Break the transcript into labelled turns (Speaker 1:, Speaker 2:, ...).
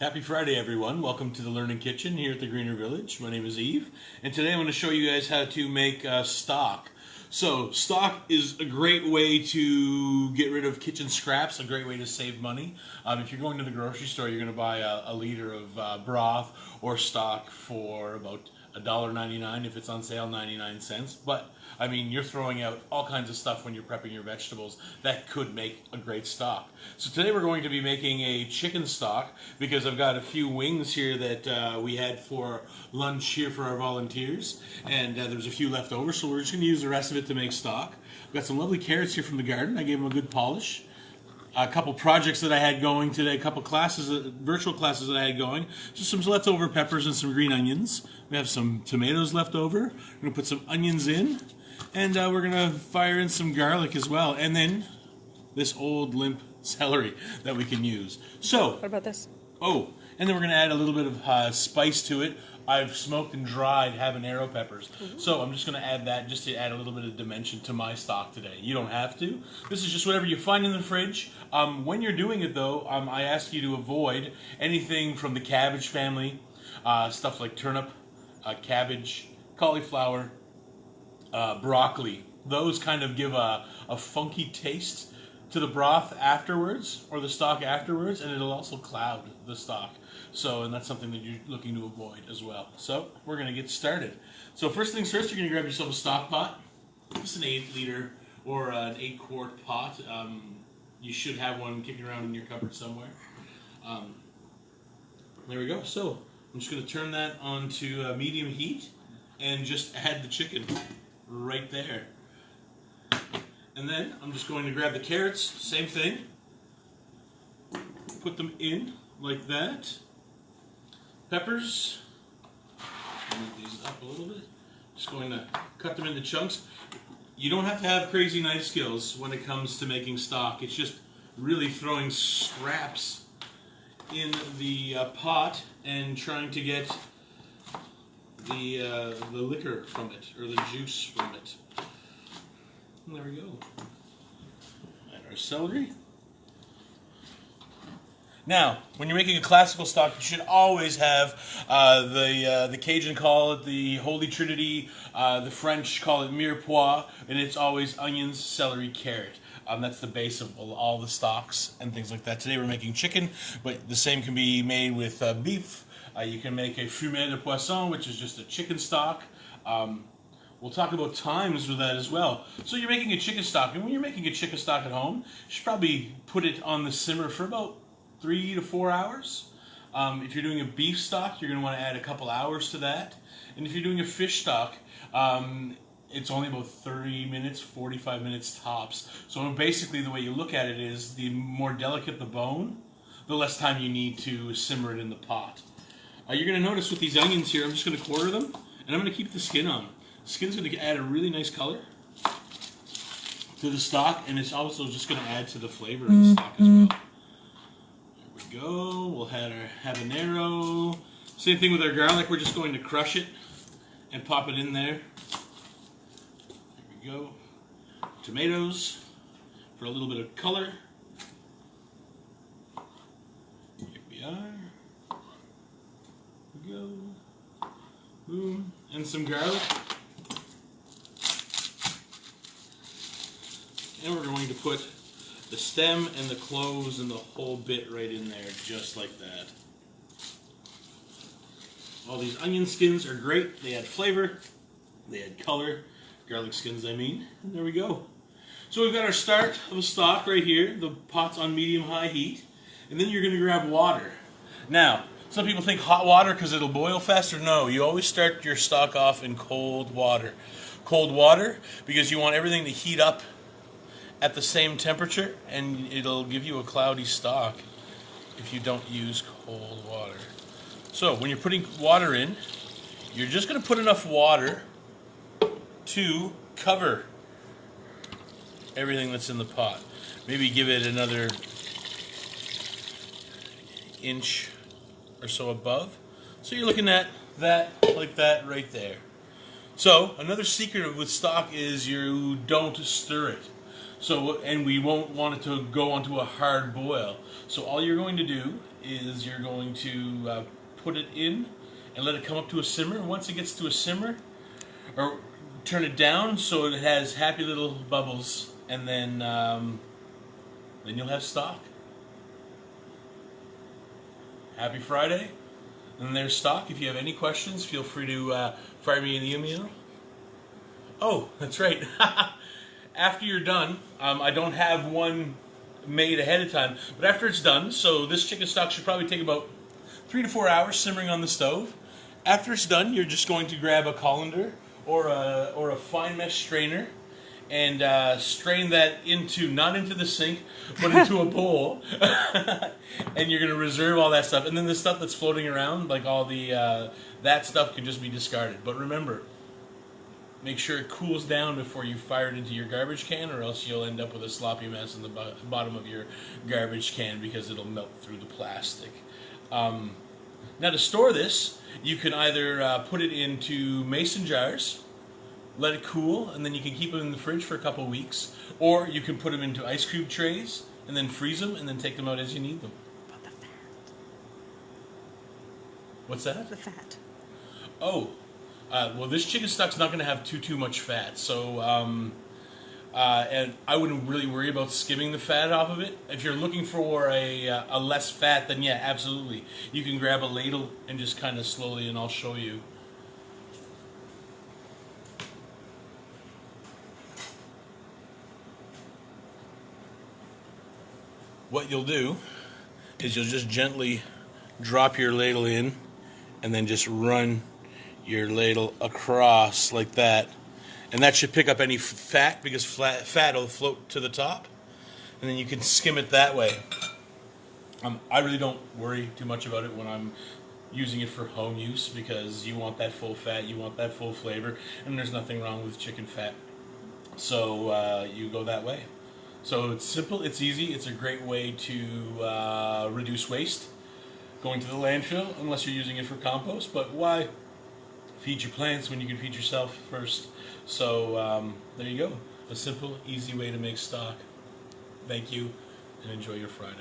Speaker 1: Happy Friday, everyone. Welcome to the Learning Kitchen here at the Greener Village. My name is Eve, and today I'm going to show you guys how to make stock. So, stock is a great way to get rid of kitchen scraps, a great way to save money. If you're going to the grocery store, you're going to buy a liter of broth or stock for about $1.99. If it's on sale, 99 cents. But, I mean, you're throwing out all kinds of stuff when you're prepping your vegetables that could make a great stock. So today we're going to be making a chicken stock because I've got a few wings here that we had for lunch here for our volunteers. And there's a few left over, so we're just going to use the rest of it to make stock. I've got some lovely carrots here from the garden. I gave them a good polish. A couple projects that I had going today, a couple classes, virtual classes that I had going. Just some leftover peppers and some green onions. We have some tomatoes left over. We're going to put some onions in. And we're going to fire in some garlic as well. And then this old limp celery that we can use. So,
Speaker 2: what about this?
Speaker 1: Oh, and then we're going to add a little bit of spice to it. I've smoked and dried habanero peppers. So I'm just going to add that just to add a little bit of dimension to my stock today. You don't have to. This is just whatever you find in the fridge. When you're doing it, though, I ask you to avoid anything from the cabbage family, stuff like turnip, cabbage, cauliflower, broccoli. Those kind of give a funky taste to the broth afterwards, or the stock afterwards, and it'll also cloud the stock. So, and that's something that you're looking to avoid as well. So, we're going to get started. So, first things first, you're going to grab yourself a stock pot. Just an 8-liter or an 8-quart pot. You should have one kicking around in your cupboard somewhere. There we go. So, I'm just going to turn that on to medium heat and just add the chicken right there. And then I'm just going to grab the carrots, same thing, put them in like that. Peppers, move these up a little bit, just going to cut them into chunks. You don't have to have crazy knife skills when it comes to making stock. It's just really throwing scraps in the pot and trying to get the liquor from it, or the juice from it. And there we go. And our celery. Now, when you're making a classical stock, you should always have the Cajun call it the Holy Trinity, the French call it mirepoix, and it's always onions, celery, carrot. That's the base of all the stocks and things like that. Today we're making chicken, but the same can be made with beef. You can make a fumée de poisson, which is just a chicken stock. We'll talk about times with that as well. So you're making a chicken stock, and when you're making a chicken stock at home, you should probably put it on the simmer for about 3 to 4 hours. If you're doing a beef stock, you're going to want to add a couple hours to that. And if you're doing a fish stock, it's only about 30 minutes, 45 minutes tops. So basically the way you look at it is the more delicate the bone, the less time you need to simmer it in the pot. You're going to notice with these onions here, I'm just going to quarter them, and I'm going to keep the skin on. The skin's going to add a really nice color to the stock, and it's also just going to add to the flavor of the stock as well. There we go. We'll add our habanero. Same thing with our garlic. We're just going to crush it and pop it in there. There we go. Tomatoes for a little bit of color. Here we are. There we go. Boom. And some garlic. And we're going to put the stem and the cloves and the whole bit right in there, just like that. All these onion skins are great. They add flavor. They add color. Garlic skins, I mean. And there we go. So we've got our start of a stock right here. The pot's on medium-high heat. And then you're going to grab water. Now, some people think hot water because it'll boil faster. No, you always start your stock off in cold water. Cold water because you want everything to heat up at the same temperature, and it'll give you a cloudy stock if you don't use cold water. So when you're putting water in, you're just going to put enough water to cover everything that's in the pot. Maybe give it another inch or so above. So you're looking at that, like that, right there. So another secret with stock is you don't stir it. So, and we won't want it to go onto a hard boil. So all you're going to do is you're going to put it in and let it come up to a simmer. Once it gets to a simmer, or turn it down so it has happy little bubbles, and then you'll have stock. Happy Friday, and there's stock. If you have any questions, feel free to fire me an email. Oh, that's right. After you're done, I don't have one made ahead of time, but after it's done, so this chicken stock should probably take about 3 to 4 hours simmering on the stove. After it's done, you're just going to grab a colander or a fine mesh strainer and strain that into, not into the sink, but into a bowl. And you're going to reserve all that stuff. And then the stuff that's floating around, like all the, that stuff can just be discarded. But remember, make sure it cools down before you fire it into your garbage can, or else you'll end up with a sloppy mess in the bottom of your garbage can because it'll melt through the plastic. Now to store this, you can either put it into mason jars, let it cool, and then you can keep them in the fridge for a couple weeks, or you can put them into ice cube trays and then freeze them and then take them out as you need them.
Speaker 2: But the fat.
Speaker 1: What's that?
Speaker 2: The fat.
Speaker 1: Oh, well, this chicken stock's not going to have too much fat, so and I wouldn't really worry about skimming the fat off of it. If you're looking for a less fat, then yeah, absolutely. You can grab a ladle and just kind of slowly, and I'll show you. What you'll do is you'll just gently drop your ladle in and then just run your ladle across like that. And that should pick up any fat, because fat will float to the top. And then you can skim it that way. I really don't worry too much about it when I'm using it for home use, because you want that full fat, you want that full flavor, and there's nothing wrong with chicken fat. So you go that way. So it's simple, it's easy, it's a great way to reduce waste going to the landfill, unless you're using it for compost. But why feed your plants when you can feed yourself first? So there you go, a simple, easy way to make stock. Thank you, and enjoy your Friday.